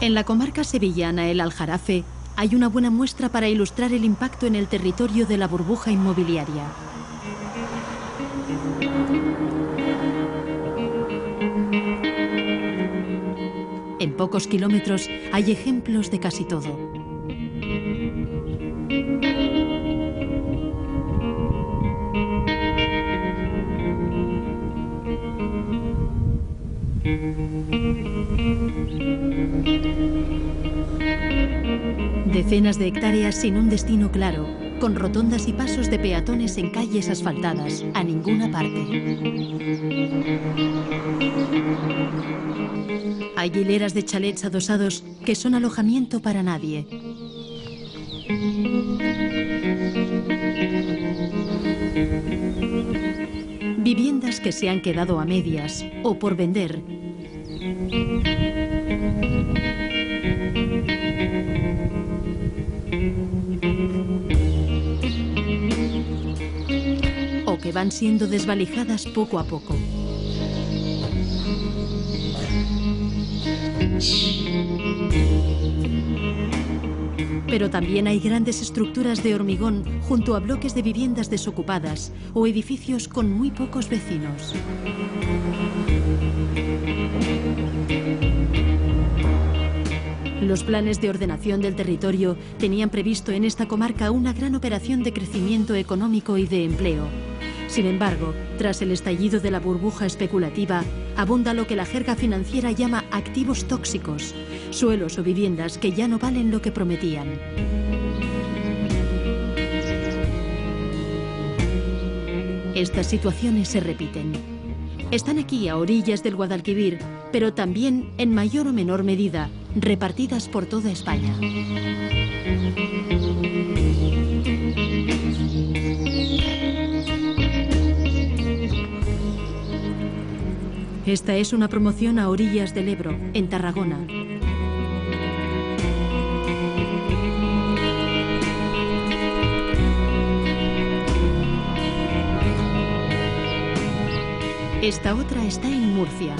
En la comarca sevillana El Aljarafe hay una buena muestra para ilustrar el impacto en el territorio de la burbuja inmobiliaria. En pocos kilómetros hay ejemplos de casi todo. Decenas de hectáreas sin un destino claro, con rotondas y pasos de peatones en calles asfaltadas, a ninguna parte. Hay hileras de chalets adosados que son alojamiento para nadie. Viviendas que se han quedado a medias o por vender. O que van siendo desvalijadas poco a poco. Pero también hay grandes estructuras de hormigón junto a bloques de viviendas desocupadas o edificios con muy pocos vecinos. Los planes de ordenación del territorio tenían previsto en esta comarca una gran operación de crecimiento económico y de empleo. Sin embargo, tras el estallido de la burbuja especulativa, abunda lo que la jerga financiera llama activos tóxicos, suelos o viviendas que ya no valen lo que prometían. Estas situaciones se repiten. Están aquí a orillas del Guadalquivir, pero también, en mayor o menor medida, repartidas por toda España. Esta es una promoción a orillas del Ebro, en Tarragona. Esta otra está en Murcia.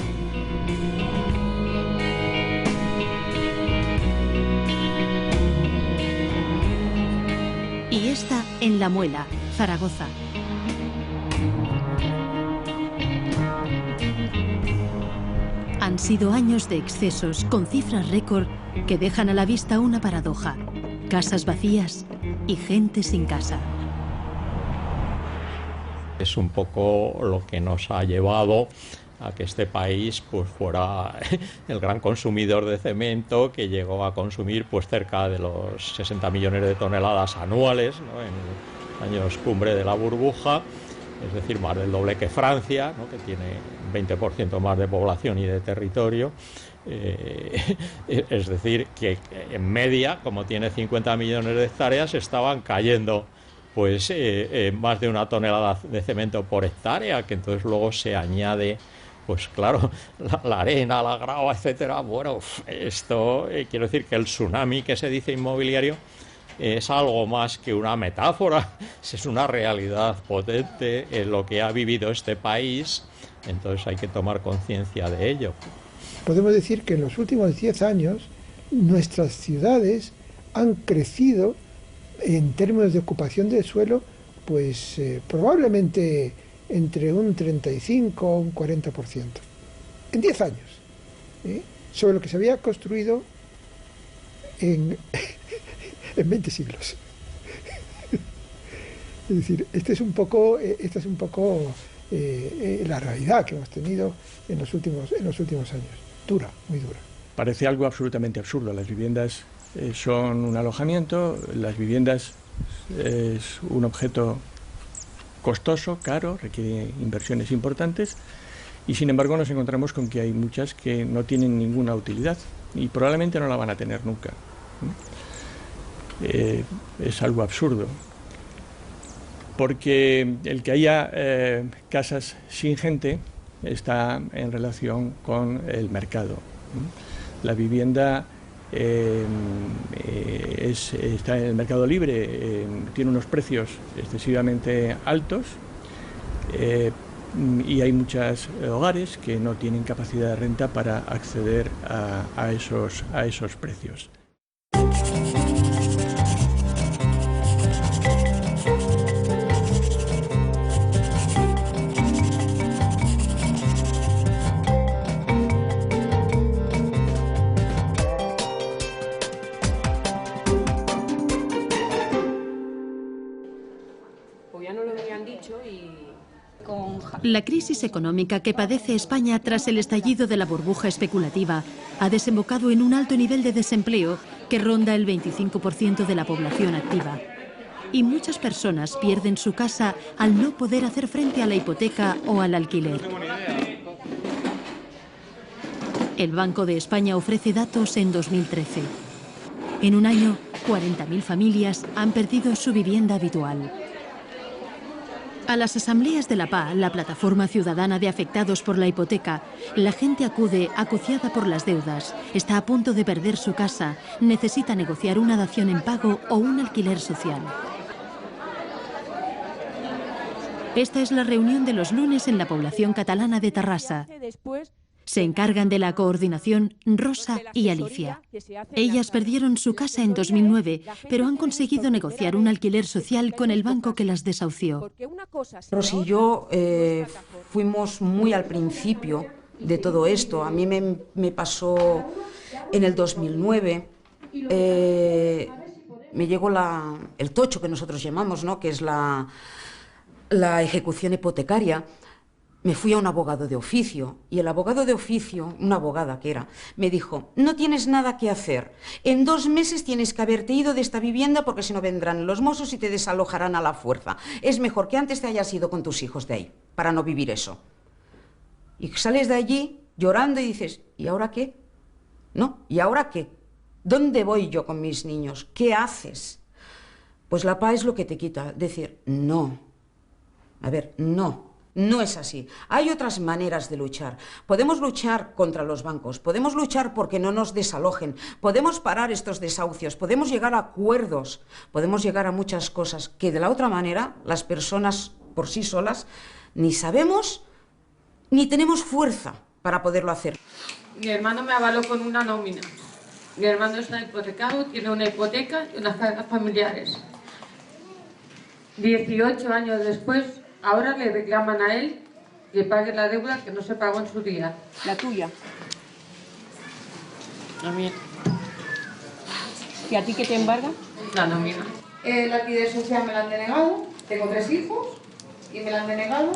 Y esta en La Muela, Zaragoza. Han sido años de excesos con cifras récord que dejan a la vista una paradoja: casas vacías y gente sin casa. Es un poco lo que nos ha llevado a que este país pues fuera el gran consumidor de cemento, que llegó a consumir pues cerca de los 60 millones de toneladas anuales, ¿no?, en los años cumbre de la burbuja, es decir, más del doble que Francia, ¿no?, que tiene 20% más de población y de territorio. Es decir, que en media, como tiene 50 millones de hectáreas, estaban cayendo pues más de una tonelada de cemento por hectárea, que entonces luego se añade, pues claro, la arena, la grava, etcétera. Bueno, esto quiero decir que el tsunami que se dice inmobiliario es algo más que una metáfora, es una realidad potente en lo que ha vivido este país, entonces hay que tomar conciencia de ello. Podemos decir que en los últimos 10 años nuestras ciudades han crecido en términos de ocupación del suelo, pues probablemente entre un 35 o un 40%. En 10 años. Sobre lo que se había construido en 20 siglos. Es decir, esta es un poco la realidad que hemos tenido en los últimos años. Dura, muy dura. Parece algo absolutamente absurdo. Las viviendas son un alojamiento, las viviendas es un objeto costoso, caro, requiere inversiones importantes, y sin embargo nos encontramos con que hay muchas que no tienen ninguna utilidad y probablemente no la van a tener nunca. Es algo absurdo, porque el que haya casas sin gente está en relación con el mercado. La vivienda está en el mercado libre, tiene unos precios excesivamente altos, y hay muchos hogares que no tienen capacidad de renta para acceder a esos precios. La crisis económica que padece España tras el estallido de la burbuja especulativa ha desembocado en un alto nivel de desempleo que ronda el 25% de la población activa. Y muchas personas pierden su casa al no poder hacer frente a la hipoteca o al alquiler. El Banco de España ofrece datos en 2013. En un año, 40.000 familias han perdido su vivienda habitual. A las asambleas de la PA, la plataforma ciudadana de afectados por la hipoteca, la gente acude acuciada por las deudas, está a punto de perder su casa, necesita negociar una dación en pago o un alquiler social. Esta es la reunión de los lunes en la población catalana de Tarrasa. Se encargan de la coordinación Rosa y Alicia. Ellas perdieron su casa en 2009, pero han conseguido negociar un alquiler social con el banco que las desahució. Rosa y yo fuimos muy al principio de todo esto. A mí me pasó en el 2009. Me llegó el tocho que nosotros llamamos, ¿no? Que es la ejecución hipotecaria. Me fui a un abogado de oficio y el abogado de oficio, una abogada que era, me dijo: no tienes nada que hacer, en 2 meses tienes que haberte ido de esta vivienda porque si no vendrán los mozos y te desalojarán a la fuerza. Es mejor que antes te hayas ido con tus hijos de ahí, para no vivir eso. Y sales de allí llorando y dices: ¿y ahora qué? ¿No? ¿Y ahora qué? ¿Dónde voy yo con mis niños? ¿Qué haces? Pues la paz es lo que te quita, decir no. A ver, no. No es así. Hay otras maneras de luchar. Podemos luchar contra los bancos, podemos luchar porque no nos desalojen, podemos parar estos desahucios, podemos llegar a acuerdos, podemos llegar a muchas cosas que de la otra manera las personas por sí solas ni sabemos ni tenemos fuerza para poderlo hacer. Mi hermano me avaló con una nómina. Mi hermano está hipotecado, tiene una hipoteca y unas cargas familiares. 18 años después, ahora le reclaman a él que pague la deuda que no se pagó en su día. ¿La tuya? La mía. ¿Y a ti qué te embarga? La nómina. El alquiler social me lo han denegado, tengo 3 hijos y me lo han denegado.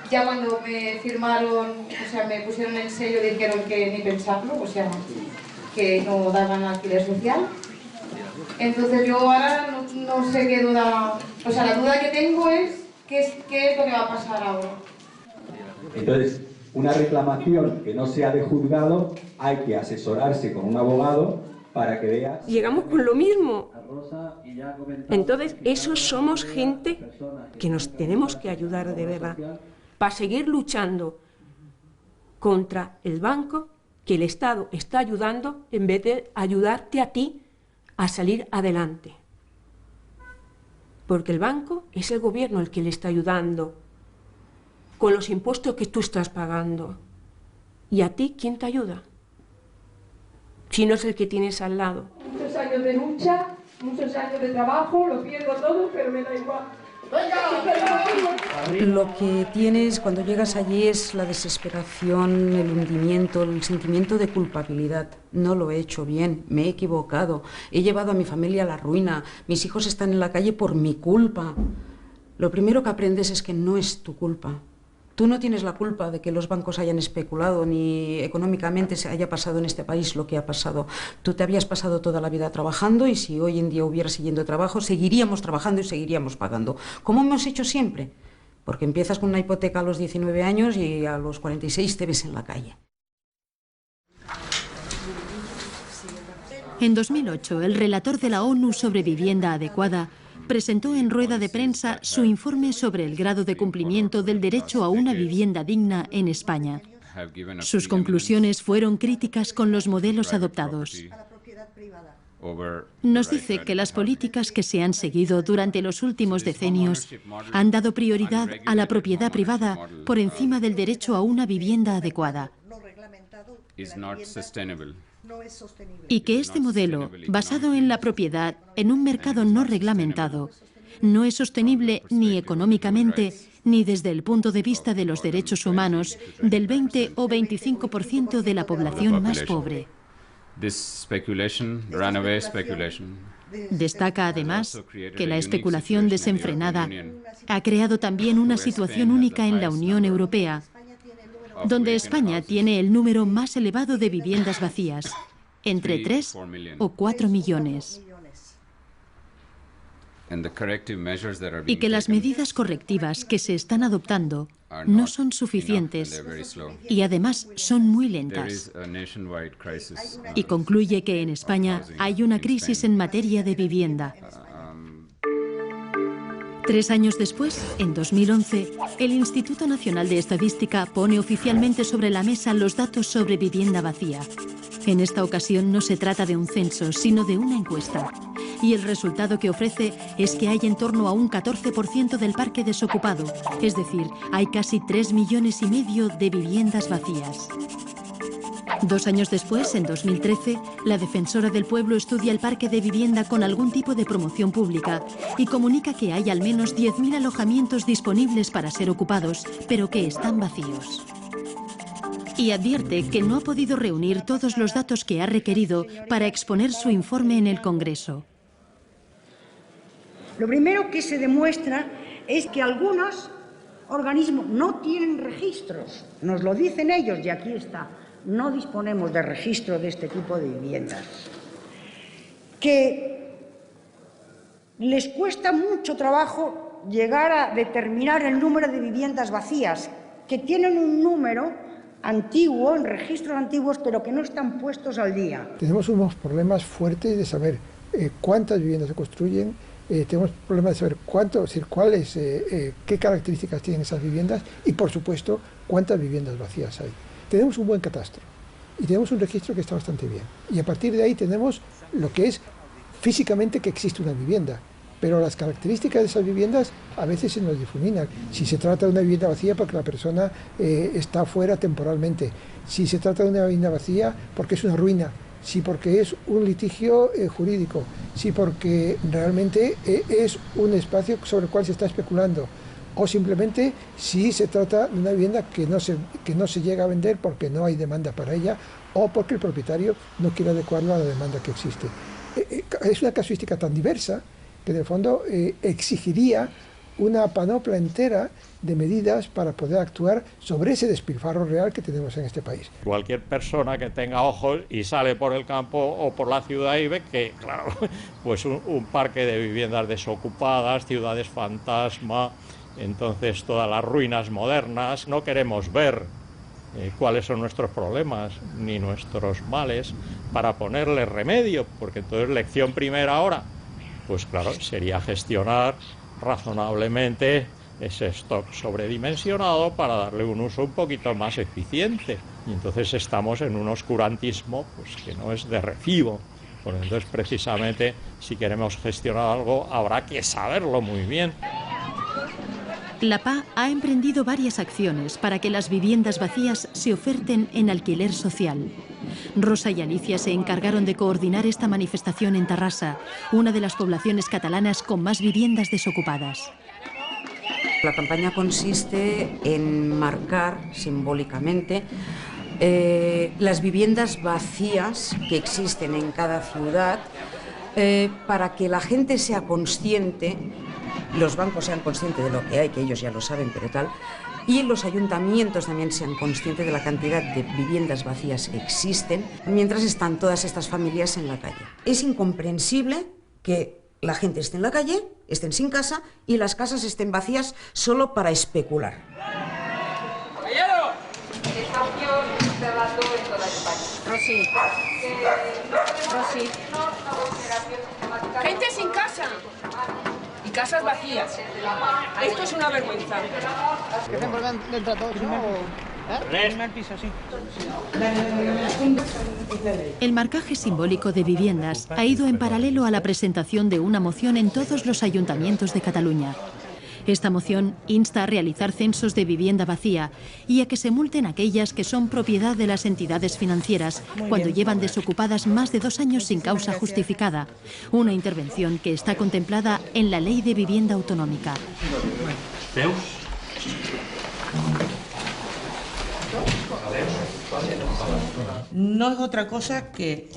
Ya cuando me firmaron, o sea, me pusieron el sello, dijeron que ni pensarlo, o sea, que no daban alquiler social. Entonces yo ahora no sé qué duda, o sea, la duda que tengo es ¿qué es lo que va a pasar ahora? Entonces, una reclamación que no sea de juzgado, hay que asesorarse con un abogado para que vea... Llegamos con lo mismo. Entonces, esos somos gente que nos tenemos que ayudar de verdad para seguir luchando contra el banco que el Estado está ayudando en vez de ayudarte a ti a salir adelante. Porque el banco es el gobierno el que le está ayudando con los impuestos que tú estás pagando. ¿Y a ti quién te ayuda? Si no es el que tienes al lado. Muchos años de lucha, muchos años de trabajo, lo pierdo todo, pero me da igual. Lo que tienes cuando llegas allí es la desesperación, el hundimiento, el sentimiento de culpabilidad. No lo he hecho bien, me he equivocado, he llevado a mi familia a la ruina, mis hijos están en la calle por mi culpa. Lo primero que aprendes es que no es tu culpa. Tú no tienes la culpa de que los bancos hayan especulado ni económicamente se haya pasado en este país lo que ha pasado. Tú te habías pasado toda la vida trabajando y si hoy en día hubiera siguiendo trabajo, seguiríamos trabajando y seguiríamos pagando. Como hemos hecho siempre. Porque empiezas con una hipoteca a los 19 años y a los 46 te ves en la calle. En 2008, el relator de la ONU sobre vivienda adecuada presentó en rueda de prensa su informe sobre el grado de cumplimiento del derecho a una vivienda digna en España. Sus conclusiones fueron críticas con los modelos adoptados. Nos dice que las políticas que se han seguido durante los últimos decenios han dado prioridad a la propiedad privada por encima del derecho a una vivienda adecuada. Y que este modelo, basado en la propiedad en un mercado no reglamentado, no es sostenible ni económicamente ni desde el punto de vista de los derechos humanos del 20 o 25% de la población más pobre. Destaca además que la especulación desenfrenada ha creado también una situación única en la Unión Europea, donde España tiene el número más elevado de viviendas vacías, entre 3 o 4 millones. Y que las medidas correctivas que se están adoptando no son suficientes y además son muy lentas. Y concluye que en España hay una crisis en materia de vivienda. 3 años después, en 2011, el Instituto Nacional de Estadística pone oficialmente sobre la mesa los datos sobre vivienda vacía. En esta ocasión no se trata de un censo, sino de una encuesta. Y el resultado que ofrece es que hay en torno a un 14% del parque desocupado, es decir, hay casi 3,5 millones de viviendas vacías. 2 años después, en 2013, la Defensora del Pueblo estudia el parque de vivienda con algún tipo de promoción pública y comunica que hay al menos 10.000 alojamientos disponibles para ser ocupados, pero que están vacíos. Y advierte que no ha podido reunir todos los datos que ha requerido para exponer su informe en el Congreso. Lo primero que se demuestra es que algunos organismos no tienen registros, nos lo dicen ellos y aquí está. No disponemos de registro de este tipo de viviendas, que les cuesta mucho trabajo llegar a determinar el número de viviendas vacías, que tienen un número antiguo, en registros antiguos, pero que no están puestos al día. Tenemos unos problemas fuertes de saber cuántas viviendas se construyen, tenemos problemas de saber cuáles, qué características tienen esas viviendas y, por supuesto, cuántas viviendas vacías hay. Tenemos un buen catastro y tenemos un registro que está bastante bien. Y a partir de ahí tenemos lo que es físicamente que existe una vivienda, pero las características de esas viviendas a veces se nos difuminan. Si se trata de una vivienda vacía porque la persona está fuera temporalmente, si se trata de una vivienda vacía porque es una ruina, si porque es un litigio jurídico, si porque realmente es un espacio sobre el cual se está especulando, o simplemente si se trata de una vivienda que no se llega a vender porque no hay demanda para ella o porque el propietario no quiere adecuarlo a la demanda que existe. Es una casuística tan diversa que en el fondo exigiría una panoplia entera de medidas para poder actuar sobre ese despilfarro real que tenemos en este país. Cualquier persona que tenga ojos y sale por el campo o por la ciudad y ve que, claro, pues un parque de viviendas desocupadas, ciudades fantasma, entonces todas las ruinas modernas. No queremos ver cuáles son nuestros problemas ni nuestros males para ponerle remedio, porque entonces lección primera ahora, pues claro, sería gestionar razonablemente ese stock sobredimensionado para darle un uso un poquito más eficiente. Y entonces estamos en un oscurantismo pues que no es de recibo. Bueno, entonces precisamente si queremos gestionar algo habrá que saberlo muy bien. La PA ha emprendido varias acciones para que las viviendas vacías se oferten en alquiler social. Rosa y Alicia se encargaron de coordinar esta manifestación en Tarrasa, una de las poblaciones catalanas con más viviendas desocupadas. La campaña consiste en marcar simbólicamente las viviendas vacías que existen en cada ciudad para que la gente sea consciente, los bancos sean conscientes de lo que hay, que ellos ya lo saben, pero tal, y los ayuntamientos también sean conscientes de la cantidad de viviendas vacías que existen, mientras están todas estas familias en la calle. Es incomprensible que la gente esté en la calle, estén sin casa y las casas estén vacías solo para especular. ¡Caballero! Esta opción se ha dado en toda España. Rosy. Gente sin casa. Y casas vacías. Esto es una vergüenza. Que hacemos dentro de todos, ¿no? El marcaje simbólico de viviendas ha ido en paralelo a la presentación de una moción en todos los ayuntamientos de Cataluña. Esta moción insta a realizar censos de vivienda vacía y a que se multen aquellas que son propiedad de las entidades financieras cuando llevan desocupadas más de 2 años sin causa justificada, una intervención que está contemplada en la Ley de Vivienda Autonómica. No es otra cosa que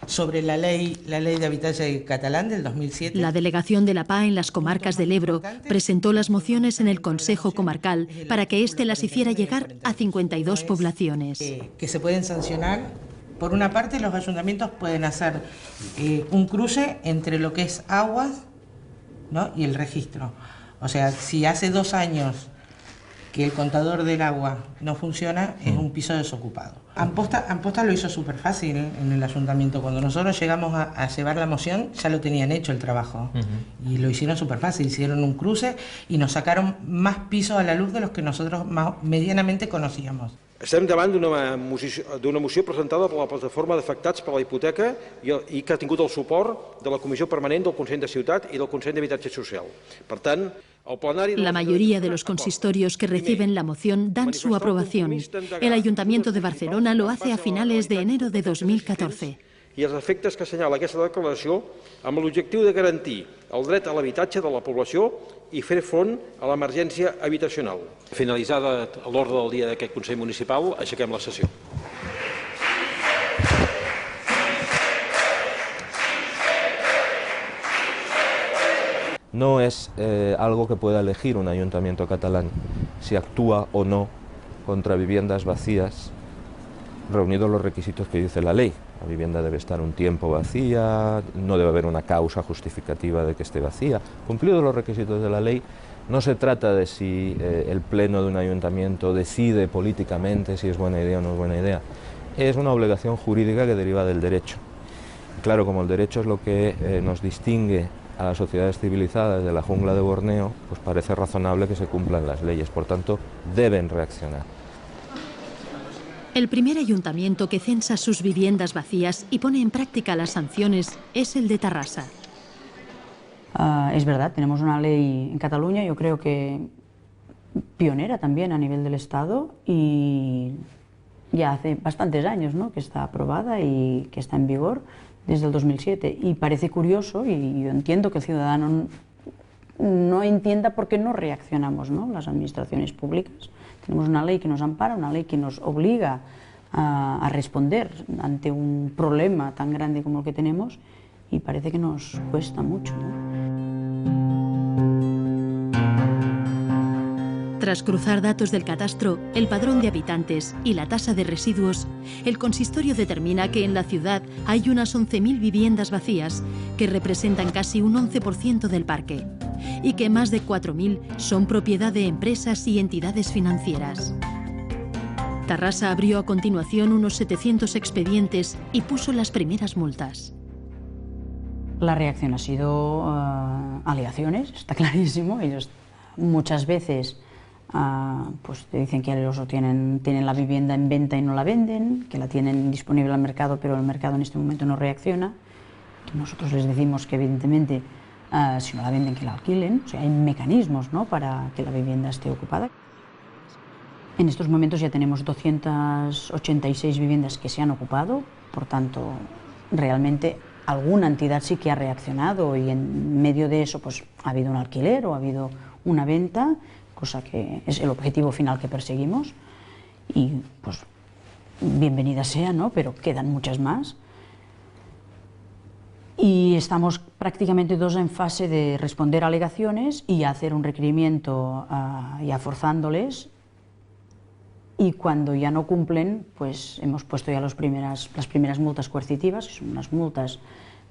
sobre la ley de habitatge catalán del 2007. La delegación de la PA en las comarcas del Ebro presentó las mociones en el Consejo Comarcal para que éste las hiciera llegar a 52 poblaciones. Que se pueden sancionar. Por una parte, los ayuntamientos pueden hacer un cruce entre lo que es aguas, ¿no?, y el registro. O sea, si hace 2 años que el contador del agua no funciona, es un piso desocupado. Amposta lo hizo súper fácil en el ayuntamiento. Cuando nosotros llegamos a llevar la moción, ya lo tenían hecho el trabajo. Y lo hicieron súper fácil, hicieron un cruce y nos sacaron más pisos a la luz de los que nosotros medianamente conocíamos. Estem davant d'una moció presentada per la plataforma d'afectats per la hipoteca i que ha tingut el suport de la Comissió Permanent del Consell de Ciutat i del Consell d'Habitatge Social. Per tant, la mayoría de los consistorios que reciben la moción dan su aprobación. El Ayuntamiento de Barcelona lo hace a finales de enero de 2014. I els efectes que assenyala aquesta declaració amb l'objectiu de garantir el dret a l'habitatge de la població i fer front a l'emergència habitacional. Finalitzada l'ordre del dia d'aquest Consell Municipal, aixequem la sessió. No es algo que pueda elegir un ayuntamiento catalán si actúa o no contra viviendas vacías, reunidos los requisitos que dice la ley. La vivienda debe estar un tiempo vacía, no debe haber una causa justificativa de que esté vacía. Cumplidos los requisitos de la ley, no se trata de si el pleno de un ayuntamiento decide políticamente si es buena idea o no es buena idea. Es una obligación jurídica que deriva del derecho. Claro, como el derecho es lo que nos distingue a las sociedades civilizadas de la jungla de Borneo, pues parece razonable que se cumplan las leyes, por tanto, deben reaccionar. El primer ayuntamiento que censa sus viviendas vacías y pone en práctica las sanciones es el de Tarrasa. Es verdad, tenemos una ley en Cataluña, yo creo que pionera también a nivel del Estado, y ya hace bastantes años, ¿no?, que está aprobada y que está en vigor desde el 2007. Y parece curioso, y yo entiendo que el ciudadano no entienda por qué no reaccionamos, ¿no?, las administraciones públicas. Tenemos una ley que nos ampara, una ley que nos obliga a responder ante un problema tan grande como el que tenemos, y parece que nos cuesta mucho, ¿no? Tras cruzar datos del catastro, el padrón de habitantes y la tasa de residuos, el consistorio determina que en la ciudad hay unas 11.000 viviendas vacías, que representan casi un 11% del parque, y que más de 4.000 son propiedad de empresas y entidades financieras. Tarrasa abrió a continuación unos 700 expedientes y puso las primeras multas. La reacción ha sido alegaciones, está clarísimo. Ellos muchas veces pues te dicen que ellos tienen la vivienda en venta y no la venden, que la tienen disponible al mercado, pero el mercado en este momento no reacciona. Nosotros les decimos que evidentemente si no la venden, que la alquilen. O sea, hay mecanismos, ¿no?, para que la vivienda esté ocupada. En estos momentos ya tenemos 286 viviendas que se han ocupado, por tanto, realmente alguna entidad sí que ha reaccionado, y en medio de eso pues ha habido un alquiler o ha habido una venta, cosa que es el objetivo final que perseguimos, y pues bienvenida sea, ¿no?, pero quedan muchas más. Y estamos prácticamente todos en fase de responder alegaciones y hacer un requerimiento ya forzándoles, y cuando ya no cumplen, pues hemos puesto ya las primeras multas coercitivas, que son unas multas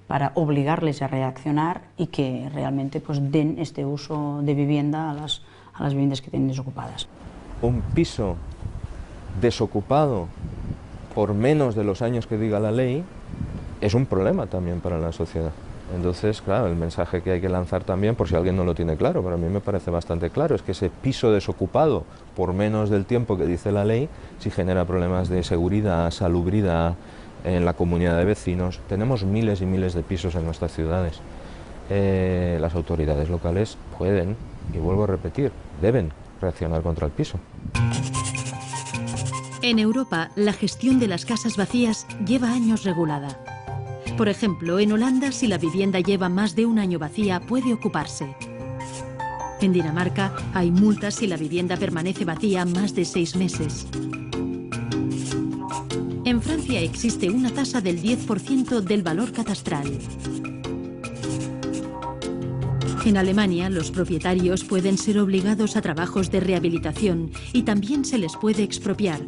para obligarles a reaccionar y que realmente pues den este uso de vivienda a las viviendas que tienen desocupadas. Un piso desocupado por menos de los años que diga la ley es un problema también para la sociedad. Entonces, claro, el mensaje que hay que lanzar también, por si alguien no lo tiene claro, pero a mí me parece bastante claro, es que ese piso desocupado por menos del tiempo que dice la ley, sí genera problemas de seguridad, salubridad en la comunidad de vecinos. Tenemos miles y miles de pisos en nuestras ciudades. Las autoridades locales pueden, y vuelvo a repetir, deben reaccionar contra el piso. En Europa, la gestión de las casas vacías lleva años regulada. Por ejemplo, en Holanda, si la vivienda lleva más de un año vacía, puede ocuparse. En Dinamarca, hay multas si la vivienda permanece vacía más de 6 meses. En Francia existe una tasa del 10% del valor catastral. En Alemania, los propietarios pueden ser obligados a trabajos de rehabilitación y también se les puede expropiar.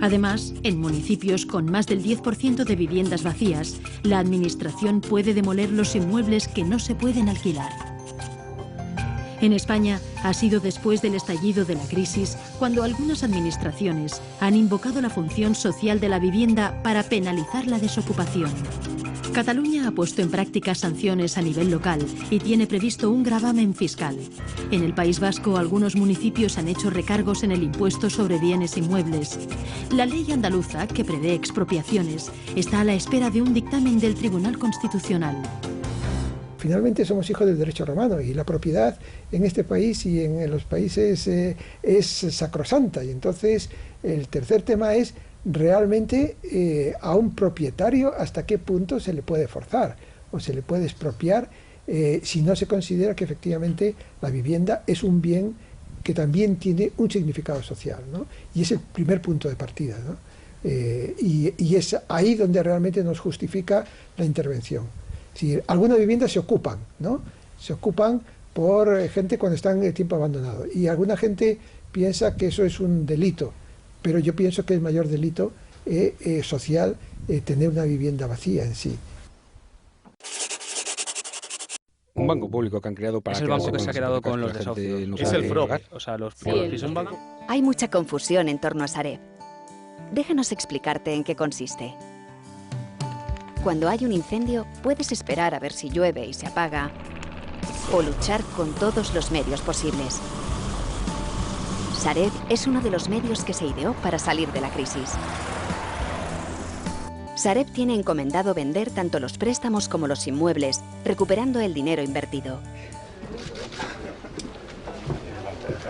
Además, en municipios con más del 10% de viviendas vacías, la administración puede demoler los inmuebles que no se pueden alquilar. En España, ha sido después del estallido de la crisis cuando algunas administraciones han invocado la función social de la vivienda para penalizar la desocupación. Cataluña ha puesto en práctica sanciones a nivel local y tiene previsto un gravamen fiscal. En el País Vasco, algunos municipios han hecho recargos en el impuesto sobre bienes inmuebles. La ley andaluza, que prevé expropiaciones, está a la espera de un dictamen del Tribunal Constitucional. Finalmente somos hijos del derecho romano y la propiedad en este país y en los países es sacrosanta. Y entonces el tercer tema es realmente a un propietario hasta qué punto se le puede forzar o se le puede expropiar si no se considera que efectivamente la vivienda es un bien que también tiene un significado social, ¿no? Y es el primer punto de partida, ¿no? Y es ahí donde realmente nos justifica la intervención. Si algunas viviendas se ocupan, ¿no? Se ocupan por gente cuando están en tiempo abandonado y alguna gente piensa que eso es un delito. Pero yo pienso que es mayor delito social tener una vivienda vacía en sí. Un banco público que han creado para... Es el banco que se ha quedado con los desahucios. No Es el FROB, pagar. o sea, los Sí, es un banco. Hay mucha confusión en torno a Sareb. Déjanos explicarte en qué consiste. Cuando hay un incendio, puedes esperar a ver si llueve y se apaga, o luchar con todos los medios posibles. Sareb es uno de los medios que se ideó para salir de la crisis. Sareb tiene encomendado vender tanto los préstamos como los inmuebles, recuperando el dinero invertido.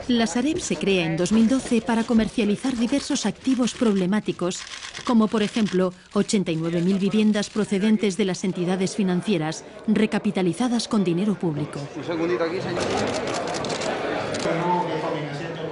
La Sareb se crea en 2012 para comercializar diversos activos problemáticos, como por ejemplo 89.000 viviendas procedentes de las entidades financieras recapitalizadas con dinero público. Un segundito aquí, señor.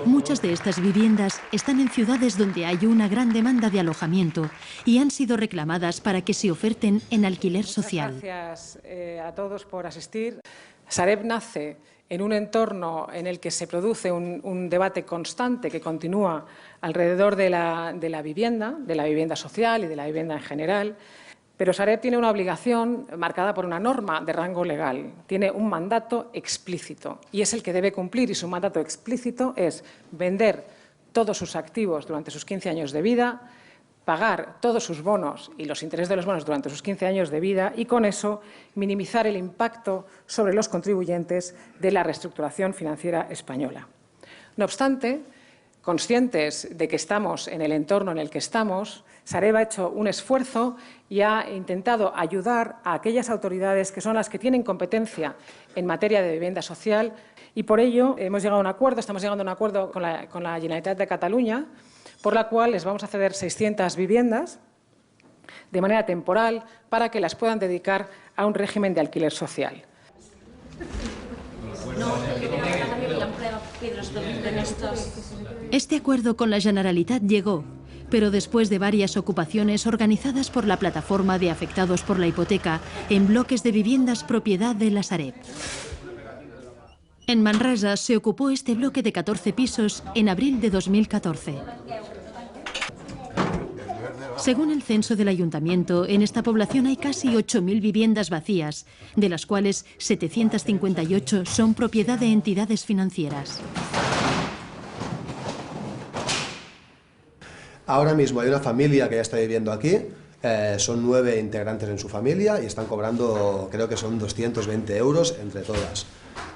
Muchas de estas viviendas están en ciudades donde hay una gran demanda de alojamiento y han sido reclamadas para que se oferten en alquiler social. Gracias a todos por asistir. Sareb nace en un entorno en el que se produce un debate constante que continúa alrededor de la vivienda social y de la vivienda en general. Pero Sareb tiene una obligación marcada por una norma de rango legal, tiene un mandato explícito y es el que debe cumplir, y su mandato explícito es vender todos sus activos durante sus 15 años de vida, pagar todos sus bonos y los intereses de los bonos durante sus 15 años de vida y con eso minimizar el impacto sobre los contribuyentes de la reestructuración financiera española. No obstante, conscientes de que estamos en el entorno en el que estamos, Sareb ha hecho un esfuerzo y ha intentado ayudar a aquellas autoridades que son las que tienen competencia en materia de vivienda social y por ello estamos llegando a un acuerdo con la Generalitat de Cataluña, por la cual les vamos a ceder 600 viviendas de manera temporal para que las puedan dedicar a un régimen de alquiler social. Este acuerdo con la Generalitat llegó, pero después de varias ocupaciones organizadas por la Plataforma de Afectados por la Hipoteca en bloques de viviendas propiedad de la Sareb. En Manresa se ocupó este bloque de 14 pisos en abril de 2014. Según el censo del ayuntamiento, en esta población hay casi 8.000 viviendas vacías, de las cuales 758 son propiedad de entidades financieras. Ahora mismo hay una familia que ya está viviendo aquí, Son 9 integrantes en su familia y están cobrando, creo que son 220 euros entre todas.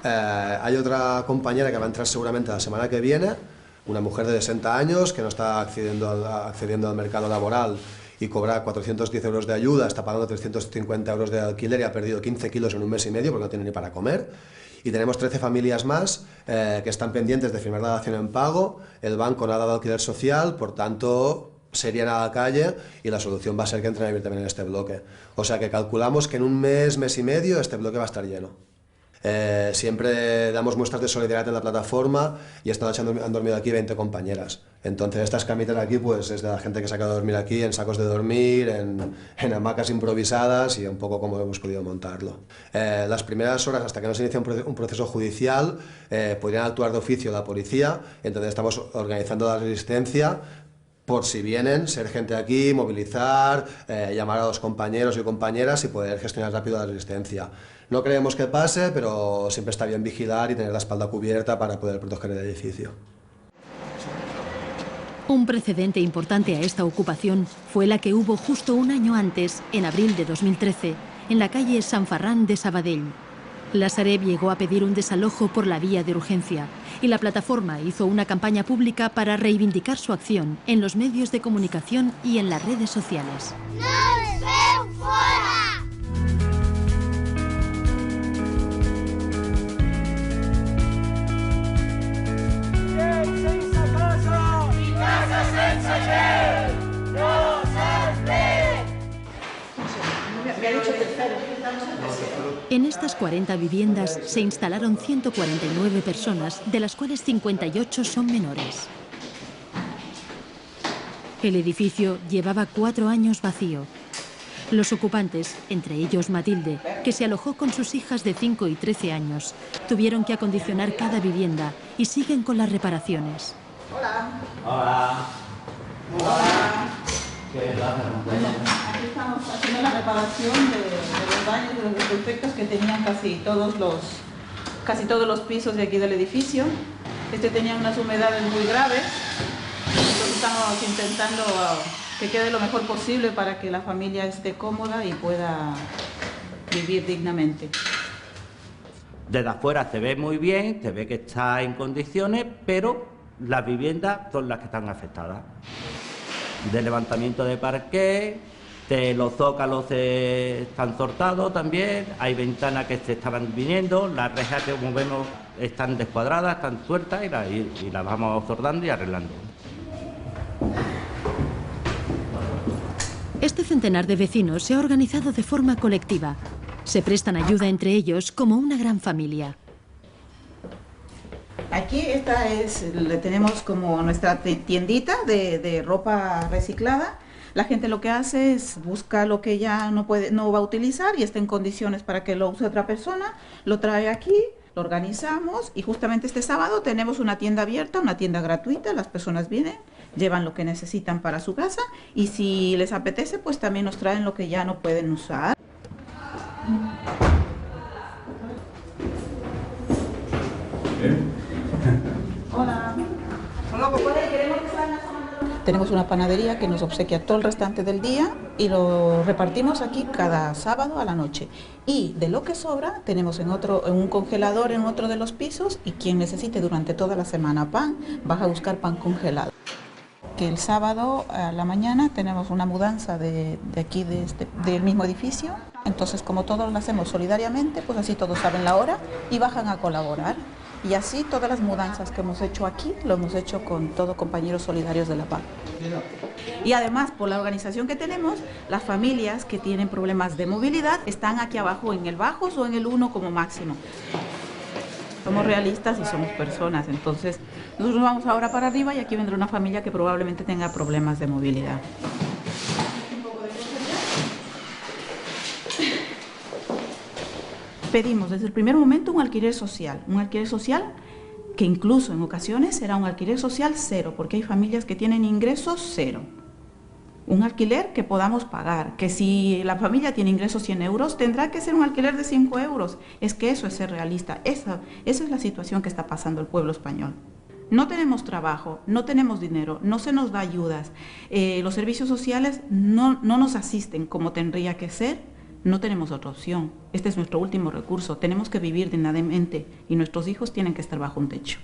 Hay otra compañera que va a entrar seguramente la semana que viene, una mujer de 60 años que no está accediendo al mercado laboral y cobra 410 euros de ayuda, está pagando 350 euros de alquiler y ha perdido 15 kilos en un mes y medio porque no tiene ni para comer. Y tenemos 13 familias más que están pendientes de firmar la dación en pago. El banco no ha dado alquiler social, por tanto se irían a la calle y la solución va a ser que entren a vivir también en este bloque. O sea que calculamos que en un mes, mes y medio, este bloque va a estar lleno. Siempre damos muestras de solidaridad en la plataforma y esta noche han dormido aquí 20 compañeras. Entonces estas camitas aquí pues es de la gente que se ha quedado a dormir aquí, en sacos de dormir, en hamacas improvisadas y un poco como hemos podido montarlo. Las primeras horas hasta que no se inicia un proceso judicial podrían actuar de oficio la policía, entonces estamos organizando la resistencia por si vienen, ser gente aquí, movilizar, llamar a los compañeros y compañeras y poder gestionar rápido la resistencia. No creemos que pase, pero siempre está bien vigilar y tener la espalda cubierta para poder proteger el edificio. Un precedente importante a esta ocupación fue la que hubo justo un año antes, en abril de 2013, en la calle San Ferran de Sabadell. La Sareb llegó a pedir un desalojo por la vía de urgencia y la plataforma hizo una campaña pública para reivindicar su acción en los medios de comunicación y en las redes sociales. ¡Nos veu fora! Gent sense casa! I casa sense gent! No se'ls ve! Me ha dicho tercero. En estas 40 viviendas se instalaron 149 personas, de las cuales 58 son menores. El edificio llevaba 4 años vacío. Los ocupantes, entre ellos Matilde, que se alojó con sus hijas de 5 y 13 años, tuvieron que acondicionar cada vivienda y siguen con las reparaciones. Hola. Hola. Hola. ¿Qué pasa, compañera? Aquí estamos haciendo la reparación de los daños, de los desperfectos que tenían casi todos los pisos de aquí del edificio. Este tenía unas humedades muy graves, entonces estamos intentando que quede lo mejor posible para que la familia esté cómoda y pueda vivir dignamente. Desde afuera se ve muy bien, se ve que está en condiciones, pero las viviendas son las que están afectadas. De levantamiento de parquet, los zócalos están cortados también, hay ventanas que se estaban viniendo, las rejas que como vemos están descuadradas, están sueltas y las vamos sordando y arreglando. Este centenar de vecinos se ha organizado de forma colectiva. Se prestan ayuda entre ellos como una gran familia. Aquí le tenemos como nuestra tiendita de ropa reciclada. La gente lo que hace es buscar lo que ya no va a utilizar y está en condiciones para que lo use otra persona, lo trae aquí, lo organizamos y justamente este sábado tenemos una tienda abierta, una tienda gratuita, las personas vienen, llevan lo que necesitan para su casa y si les apetece pues también nos traen lo que ya no pueden usar. Hola. Tenemos una panadería que nos obsequia todo el restante del día y lo repartimos aquí cada sábado a la noche. Y de lo que sobra tenemos en un congelador en otro de los pisos y quien necesite durante toda la semana pan, baja a buscar pan congelado. Que el sábado a la mañana tenemos una mudanza de aquí del mismo edificio, entonces como todos lo hacemos solidariamente, pues así todos saben la hora y bajan a colaborar. Y así todas las mudanzas que hemos hecho aquí, lo hemos hecho con todos compañeros solidarios de la PAC. Y además, por la organización que tenemos, las familias que tienen problemas de movilidad están aquí abajo en el bajos o en el 1 como máximo. Somos realistas y somos personas, entonces nosotros vamos ahora para arriba y aquí vendrá una familia que probablemente tenga problemas de movilidad. Pedimos desde el primer momento un alquiler social que incluso en ocasiones será un alquiler social cero, porque hay familias que tienen ingresos cero. Un alquiler que podamos pagar, que si la familia tiene ingresos 100 euros, tendrá que ser un alquiler de 5 euros. Es que eso es ser realista, esa es la situación que está pasando el pueblo español. No tenemos trabajo, no tenemos dinero, no se nos da ayudas. Los servicios sociales no nos asisten como tendría que ser. No tenemos otra opción. Este es nuestro último recurso. Tenemos que vivir dignamente y nuestros hijos tienen que estar bajo un techo.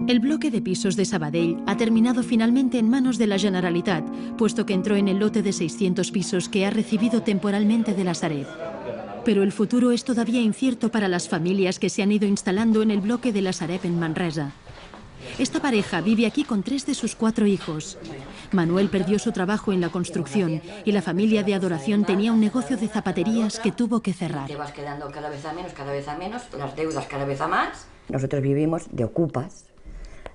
El bloque de pisos de Sabadell ha terminado finalmente en manos de la Generalitat, puesto que entró en el lote de 600 pisos que ha recibido temporalmente de la Sareb. Pero el futuro es todavía incierto para las familias que se han ido instalando en el bloque de la Sareb en Manresa. Esta pareja vive aquí con 3 de sus 4 hijos. Manuel perdió su trabajo en la construcción y la familia de Adoración tenía un negocio de zapaterías que tuvo que cerrar. Te vas quedando cada vez a menos, las deudas cada vez a más. Nosotros vivimos de ocupas.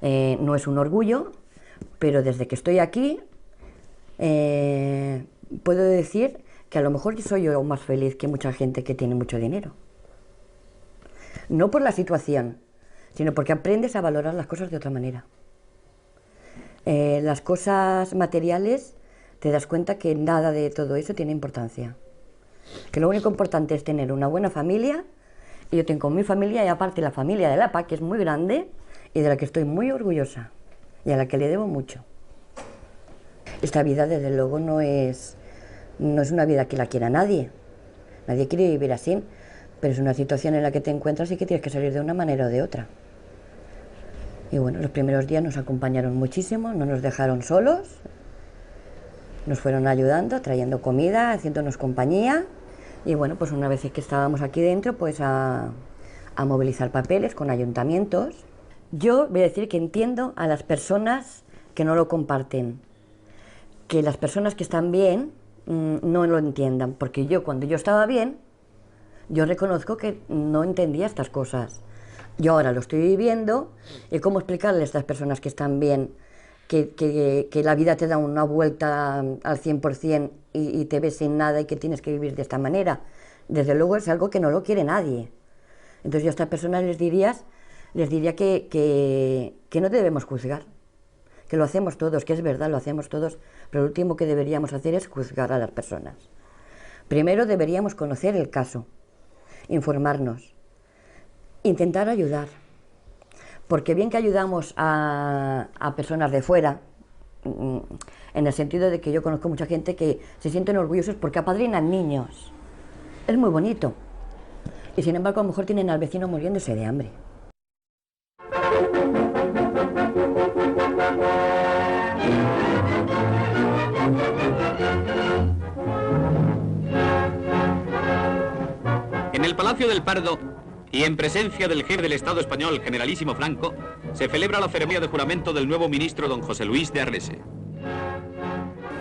No es un orgullo, pero desde que estoy aquí puedo decir que a lo mejor soy yo más feliz que mucha gente que tiene mucho dinero. No por la situación, sino porque aprendes a valorar las cosas de otra manera. Las cosas materiales, te das cuenta que nada de todo eso tiene importancia. Que lo único importante es tener una buena familia, y yo tengo mi familia y aparte la familia de la PA, que es muy grande y de la que estoy muy orgullosa y a la que le debo mucho. Esta vida desde luego no es una vida que la quiera nadie. Nadie quiere vivir así, pero es una situación en la que te encuentras y que tienes que salir de una manera o de otra. Y bueno, los primeros días nos acompañaron muchísimo, no nos dejaron solos, nos fueron ayudando, trayendo comida, haciéndonos compañía. Y bueno, pues una vez que estábamos aquí dentro, pues a movilizar papeles con ayuntamientos. Yo voy a decir que entiendo a las personas que no lo comparten, que las personas que están bien no lo entiendan, porque yo cuando yo estaba bien, yo reconozco que no entendía estas cosas. Yo ahora lo estoy viviendo y cómo explicarle a estas personas que están bien que la vida te da una vuelta al 100% y te ves sin nada y que tienes que vivir de esta manera. Desde luego es algo que no lo quiere nadie. Entonces yo a estas personas les diría que no debemos juzgar, que lo hacemos todos, que es verdad, lo hacemos todos, pero lo último que deberíamos hacer es juzgar a las personas. Primero deberíamos conocer el caso, informarnos, intentar ayudar, porque bien que ayudamos a personas de fuera, en el sentido de que yo conozco mucha gente que se sienten orgullosos porque apadrinan niños, es muy bonito, y sin embargo a lo mejor tienen al vecino muriéndose de hambre. En el Palacio del Pardo, y en presencia del jefe del Estado español, generalísimo Franco, se celebra la ceremonia de juramento del nuevo ministro don José Luis de Arrese.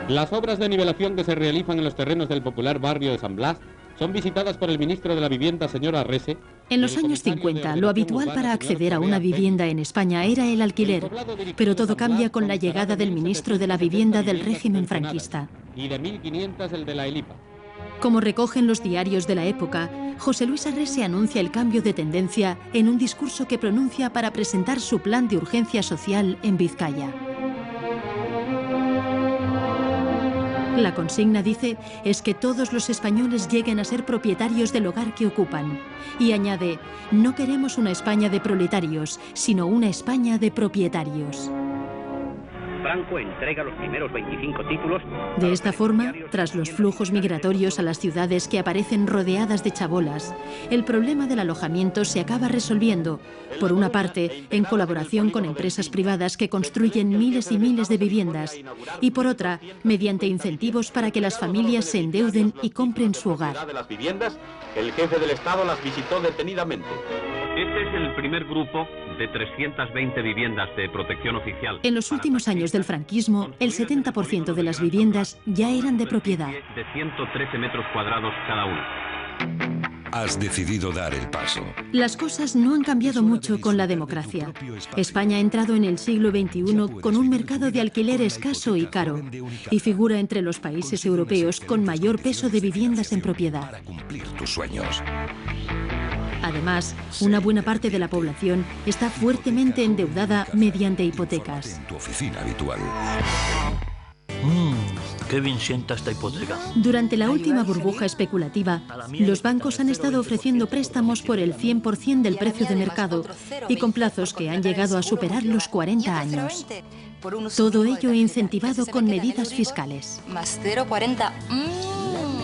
Las obras de nivelación que se realizan en los terrenos del popular barrio de San Blas son visitadas por el ministro de la Vivienda, señor Arrese. En los años 50, lo habitual para acceder a una vivienda en España era el alquiler, pero todo cambia con la llegada del ministro de la Vivienda del régimen franquista. Y de 1500 el de la Elipa. Como recogen los diarios de la época, José Luis Arrese anuncia el cambio de tendencia en un discurso que pronuncia para presentar su plan de urgencia social en Vizcaya. La consigna, dice, es que todos los españoles lleguen a ser propietarios del hogar que ocupan. Y añade, no queremos una España de proletarios, sino una España de propietarios. Franco entrega los primeros 25 títulos. De esta forma, tras los flujos migratorios a las ciudades que aparecen rodeadas de chabolas, el problema del alojamiento se acaba resolviendo, por una parte, en colaboración con empresas privadas que construyen miles y miles de viviendas, y por otra, mediante incentivos para que las familias se endeuden y compren su hogar. De las viviendas, el jefe del Estado las visitó detenidamente. Este es el primer grupo de 320 viviendas de protección oficial. En los últimos años del franquismo, el 70% de las viviendas ya eran de propiedad. De 113 metros cuadrados cada una. Has decidido dar el paso. Las cosas no han cambiado mucho con la democracia. España ha entrado en el siglo XXI con un mercado de alquiler escaso y caro, y figura entre los países europeos con mayor peso de viviendas en propiedad. Para cumplir tus sueños. Además, una buena parte de la población está fuertemente endeudada mediante hipotecas. En tu oficina habitual. Qué bien sienta esta hipoteca. Durante la última burbuja especulativa, los bancos han estado ofreciendo préstamos por el 100% del precio de mercado y con plazos que han llegado a superar los 40 años. Todo ello incentivado con medidas fiscales. Más 0,40.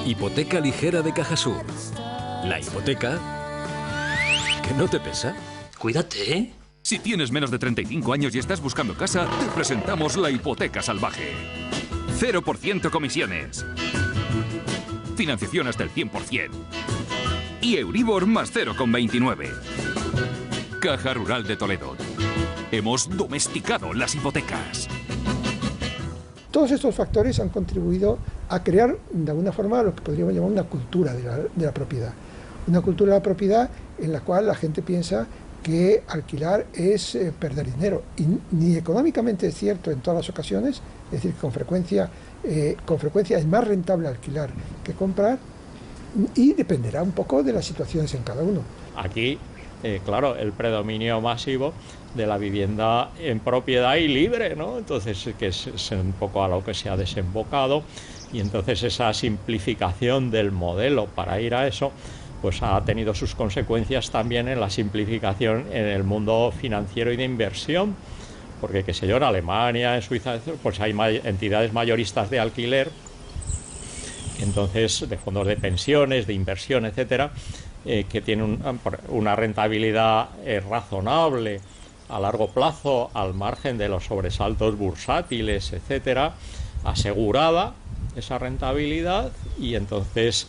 Hipoteca ligera de Cajasur. La hipoteca que no te pesa. Cuídate, ¿eh? Si tienes menos de 35 años y estás buscando casa, te presentamos la hipoteca salvaje. 0% comisiones. Financiación hasta el 100%. Y Euribor más 0,29. Caja Rural de Toledo. Hemos domesticado las hipotecas. Todos estos factores han contribuido a crear, de alguna forma, lo que podríamos llamar una cultura de la propiedad. Una cultura de la propiedad en la cual la gente piensa que alquilar es perder dinero. Y ni económicamente es cierto en todas las ocasiones, es decir, con frecuencia es más rentable alquilar que comprar, y dependerá un poco de las situaciones en cada uno. Aquí, claro, el predominio masivo de la vivienda en propiedad y libre, ¿no? Entonces, que es un poco a lo que se ha desembocado, y entonces esa simplificación del modelo para ir a eso, pues ha tenido sus consecuencias también en la simplificación en el mundo financiero y de inversión, porque, qué sé yo, en Alemania, en Suiza, pues hay entidades mayoristas de alquiler, entonces de fondos de pensiones, de inversión, etcétera, que tienen una rentabilidad razonable a largo plazo, al margen de los sobresaltos bursátiles, etcétera, asegurada esa rentabilidad, y entonces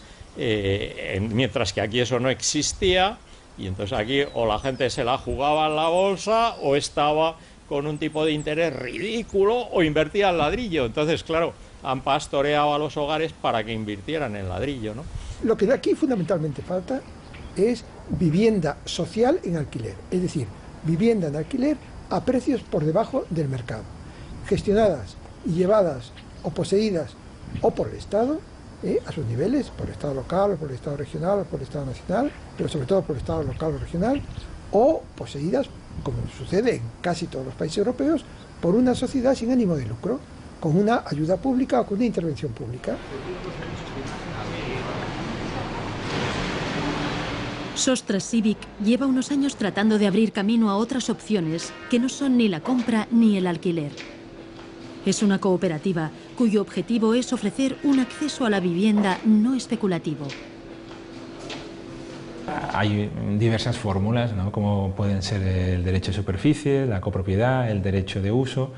mientras que aquí eso no existía, y entonces aquí o la gente se la jugaba en la bolsa o estaba con un tipo de interés ridículo o invertía en ladrillo. Entonces, claro, han pastoreado a los hogares para que invirtieran en ladrillo, ¿no? Lo que de aquí fundamentalmente falta es vivienda social en alquiler, es decir, vivienda en alquiler a precios por debajo del mercado, gestionadas y llevadas o poseídas o por el Estado, a sus niveles, por el Estado local, o por el Estado regional, o por el Estado nacional, pero sobre todo por el Estado local o regional, o poseídas, como sucede en casi todos los países europeos, por una sociedad sin ánimo de lucro, con una ayuda pública o con una intervención pública. Sostras Civic lleva unos años tratando de abrir camino a otras opciones que no son ni la compra ni el alquiler. Es una cooperativa cuyo objetivo es ofrecer un acceso a la vivienda no especulativo. Hay diversas fórmulas, ¿no?, como pueden ser el derecho de superficie, la copropiedad, el derecho de uso,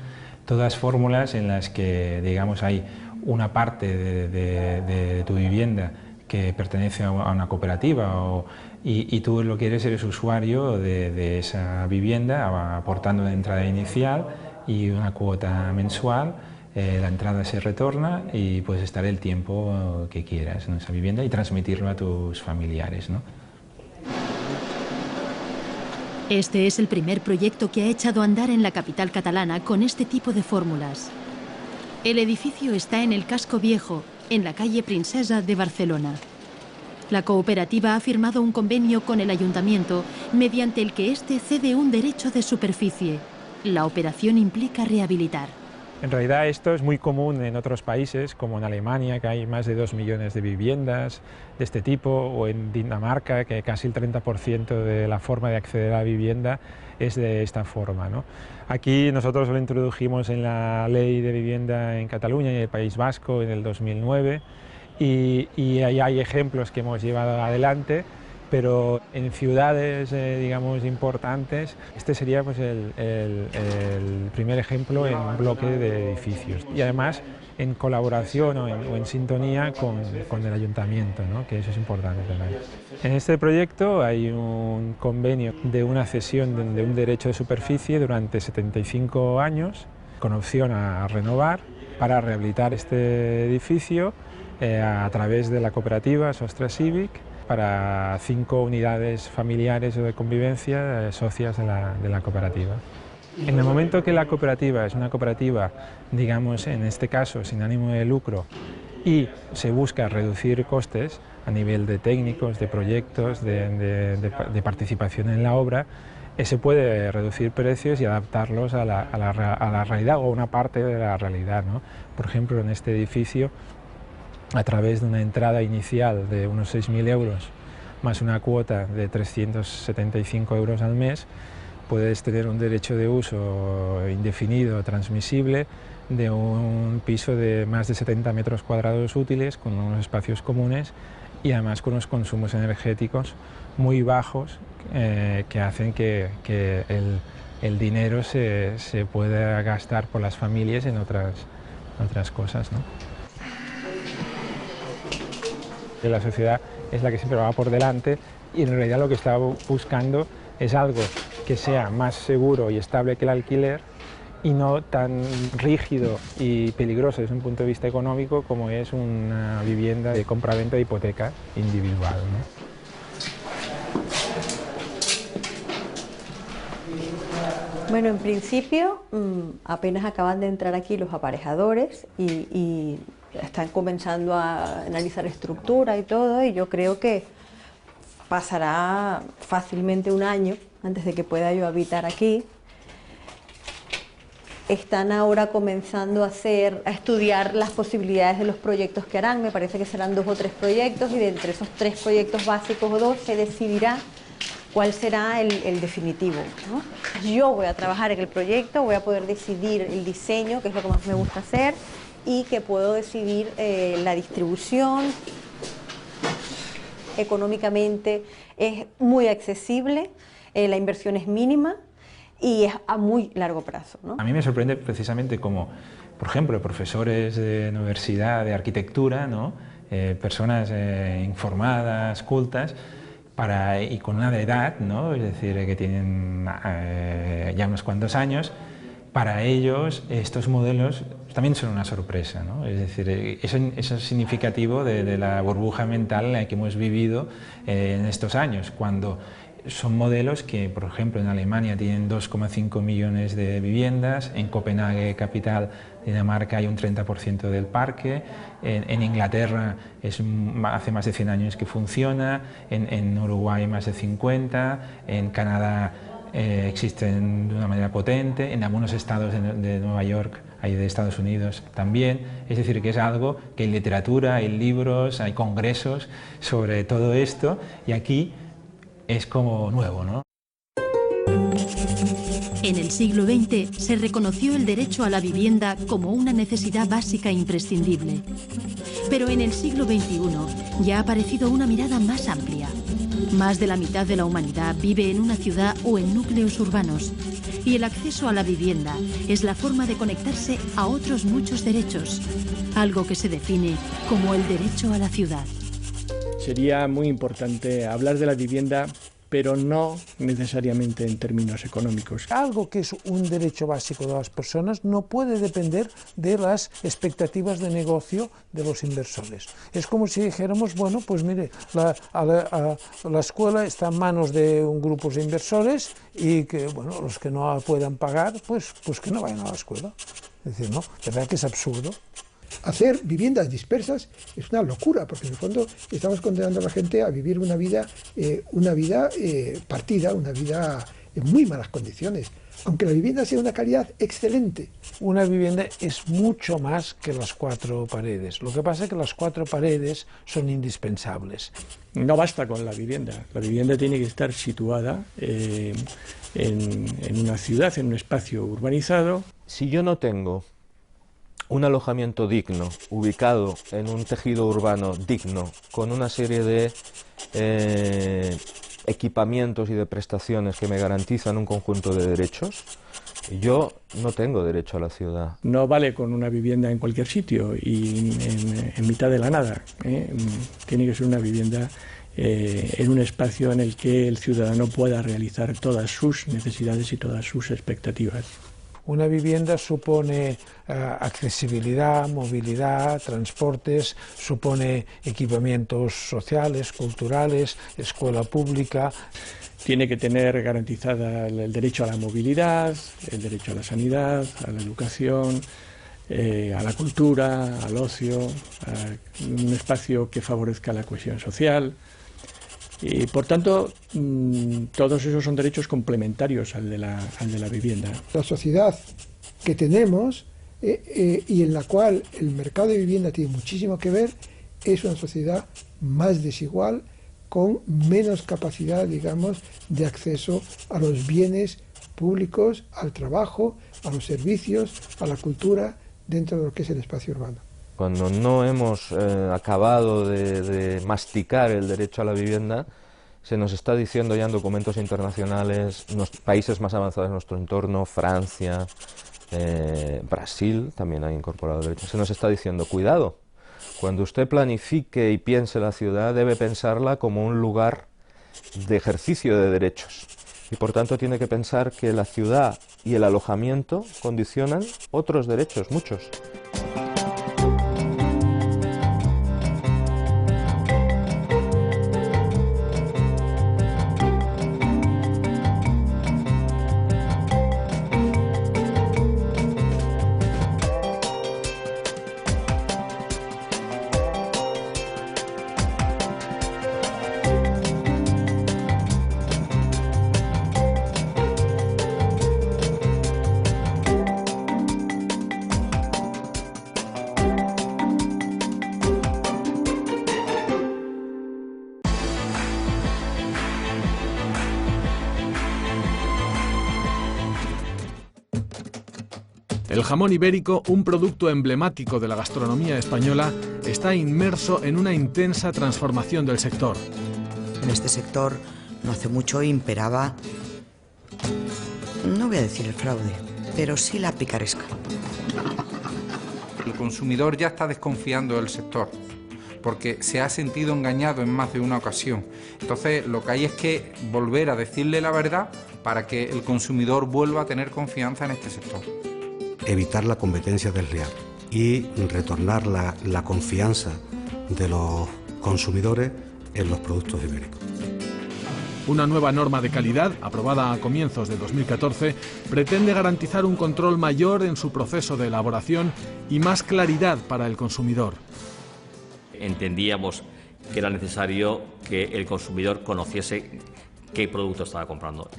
todas fórmulas en las que, digamos, hay una parte de tu vivienda que pertenece a una cooperativa y tú lo que eres usuario de esa vivienda, aportando de entrada inicial y una cuota mensual. La entrada se retorna y puedes estar el tiempo que quieras en esa vivienda y transmitirlo a tus familiares, ¿no? Este es el primer proyecto que ha echado a andar en la capital catalana con este tipo de fórmulas. El edificio está en el Casco Viejo, en la calle Princesa de Barcelona. La cooperativa ha firmado un convenio con el ayuntamiento mediante el que éste cede un derecho de superficie. La operación implica rehabilitar. En realidad esto es muy común en otros países, como en Alemania, que hay más de 2 millones de viviendas de este tipo, o en Dinamarca, que casi el 30% de la forma de acceder a la vivienda es de esta forma, ¿no? Aquí nosotros lo introdujimos en la Ley de Vivienda en Cataluña y en el País Vasco en el 2009, y ahí hay ejemplos que hemos llevado adelante, pero en ciudades, digamos, importantes, este sería pues, el primer ejemplo en un bloque de edificios. Y además en colaboración o en sintonía con el ayuntamiento, ¿no?, que eso es importante también. En este proyecto hay un convenio de una cesión de un derecho de superficie durante 75 años, con opción a renovar, para rehabilitar este edificio a través de la cooperativa Sostras Civic, para 5 unidades familiares o de convivencia socias de la cooperativa. En el momento que la cooperativa es una cooperativa, digamos, en este caso sin ánimo de lucro, y se busca reducir costes a nivel de técnicos, de proyectos, de participación en la obra, se puede reducir precios y adaptarlos a la realidad o a una parte de la realidad, ¿no? Por ejemplo, en este edificio, a través de una entrada inicial de unos 6.000 euros más una cuota de 375 euros al mes, puedes tener un derecho de uso indefinido, transmisible, de un piso de más de 70 metros cuadrados útiles, con unos espacios comunes y además con unos consumos energéticos muy bajos que hacen que el dinero se pueda gastar por las familias en otras cosas, ¿no? La sociedad es la que siempre va por delante y en realidad lo que está buscando es algo que sea más seguro y estable que el alquiler y no tan rígido y peligroso desde un punto de vista económico como es una vivienda de compraventa de hipoteca individual, ¿no? Bueno, en principio apenas acaban de entrar aquí los aparejadores y están comenzando a analizar estructura y todo, y yo creo que pasará fácilmente un año antes de que pueda yo habitar aquí. Están ahora comenzando a estudiar las posibilidades de los proyectos que harán. Me parece que serán 2 o 3 proyectos y de entre esos 3 proyectos básicos o 2 se decidirá cuál será el definitivo, ¿no? Yo voy a trabajar en el proyecto, voy a poder decidir el diseño, que es lo que más me gusta hacer, y que puedo decidir la distribución. Económicamente es muy accesible, la inversión es mínima y es a muy largo plazo, ¿no? A mí me sorprende precisamente como, por ejemplo, profesores de universidad de arquitectura, ¿no? Personas informadas, cultas, y con una edad, ¿no? Es decir, que tienen ya unos cuantos años. Para ellos estos modelos también son una sorpresa, ¿no? Es decir, eso es significativo de la burbuja mental en la que hemos vivido en estos años, cuando son modelos que, por ejemplo, en Alemania tienen 2,5 millones de viviendas, en Copenhague, capital de Dinamarca, hay un 30% del parque, en Inglaterra hace más de 100 años que funciona, en Uruguay más de 50, en Canadá existen de una manera potente, en algunos estados de Nueva York, hay de Estados Unidos también, es decir, que es algo que hay literatura, hay libros, hay congresos sobre todo esto, y aquí es como nuevo, ¿no? En el siglo XX se reconoció el derecho a la vivienda como una necesidad básica e imprescindible. Pero en el siglo XXI ya ha aparecido una mirada más amplia. Más de la mitad de la humanidad vive en una ciudad o en núcleos urbanos, y el acceso a la vivienda es la forma de conectarse a otros muchos derechos, algo que se define como el derecho a la ciudad. Sería muy importante hablar de la vivienda, pero no necesariamente en términos económicos. Algo que es un derecho básico de las personas no puede depender de las expectativas de negocio de los inversores. Es como si dijéramos, bueno, pues mire, la escuela está en manos de un grupo de inversores y que, bueno, los que no puedan pagar, pues que no vayan a la escuela. Es decir, ¿no? ¿Verdad que es absurdo? Hacer viviendas dispersas es una locura, porque en el fondo estamos condenando a la gente a vivir una vida partida, una vida en muy malas condiciones, aunque la vivienda sea de una calidad excelente. Una vivienda es mucho más que las 4 paredes. Lo que pasa es que las 4 paredes son indispensables. No basta con la vivienda tiene que estar situada en una ciudad, en un espacio urbanizado. Si yo no tengo un alojamiento digno, ubicado en un tejido urbano digno, con una serie de equipamientos y de prestaciones que me garantizan un conjunto de derechos, yo no tengo derecho a la ciudad. No vale con una vivienda en cualquier sitio y en mitad de la nada. Tiene que ser una vivienda en un espacio en el que el ciudadano pueda realizar todas sus necesidades y todas sus expectativas. Una vivienda supone accesibilidad, movilidad, transportes, supone equipamientos sociales, culturales, escuela pública. Tiene que tener garantizada el derecho a la movilidad, el derecho a la sanidad, a la educación, a la cultura, al ocio, a un espacio que favorezca la cohesión social. Y por tanto, todos esos son derechos complementarios al de la vivienda. La sociedad que tenemos y en la cual el mercado de vivienda tiene muchísimo que ver, es una sociedad más desigual, con menos capacidad, digamos, de acceso a los bienes públicos, al trabajo, a los servicios, a la cultura, dentro de lo que es el espacio urbano. Cuando no hemos acabado de masticar el derecho a la vivienda, se nos está diciendo ya en documentos internacionales, los países más avanzados de nuestro entorno, Francia, Brasil también ha incorporado derechos, se nos está diciendo, cuidado, cuando usted planifique y piense la ciudad, debe pensarla como un lugar de ejercicio de derechos. Y por tanto tiene que pensar que la ciudad y el alojamiento condicionan otros derechos, muchos. El jamón ibérico, un producto emblemático de la gastronomía española, está inmerso en una intensa transformación del sector. En este sector no hace mucho imperaba, no voy a decir el fraude, pero sí la picaresca. El consumidor ya está desconfiando del sector, porque se ha sentido engañado en más de una ocasión. Entonces lo que hay es que volver a decirle la verdad para que el consumidor vuelva a tener confianza en este sector. Evitar la competencia desleal y retornar la confianza de los consumidores en los productos ibéricos. Una nueva norma de calidad, aprobada a comienzos de 2014, pretende garantizar un control mayor en su proceso de elaboración y más claridad para el consumidor. Entendíamos que era necesario que el consumidor conociese qué producto estaba comprando.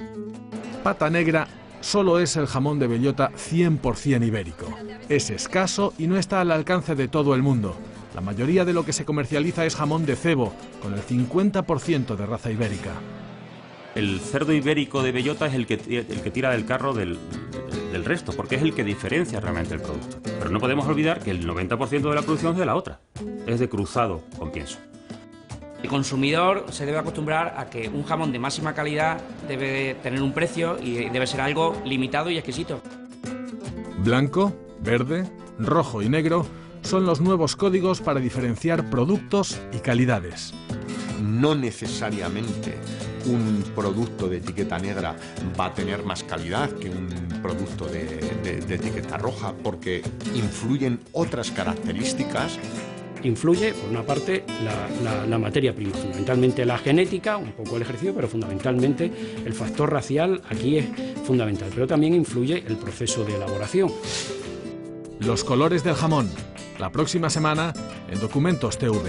Pata Negra solo es el jamón de bellota 100% ibérico. Es escaso y no está al alcance de todo el mundo. La mayoría de lo que se comercializa es jamón de cebo, con el 50% de raza ibérica. El cerdo ibérico de bellota es el que tira del carro del resto, porque es el que diferencia realmente el producto. Pero no podemos olvidar que el 90% de la producción es de la otra, es de cruzado con pienso. El consumidor se debe acostumbrar a que un jamón de máxima calidad debe tener un precio y debe ser algo limitado y exquisito. Blanco, verde, rojo y negro son los nuevos códigos para diferenciar productos y calidades. No necesariamente un producto de etiqueta negra va a tener más calidad que un producto de etiqueta roja, porque influyen otras características. Influye, por una parte, la materia prima, fundamentalmente la genética, un poco el ejercicio, pero fundamentalmente el factor racial aquí es fundamental, pero también influye el proceso de elaboración. Los colores del jamón, la próxima semana en Documentos TV.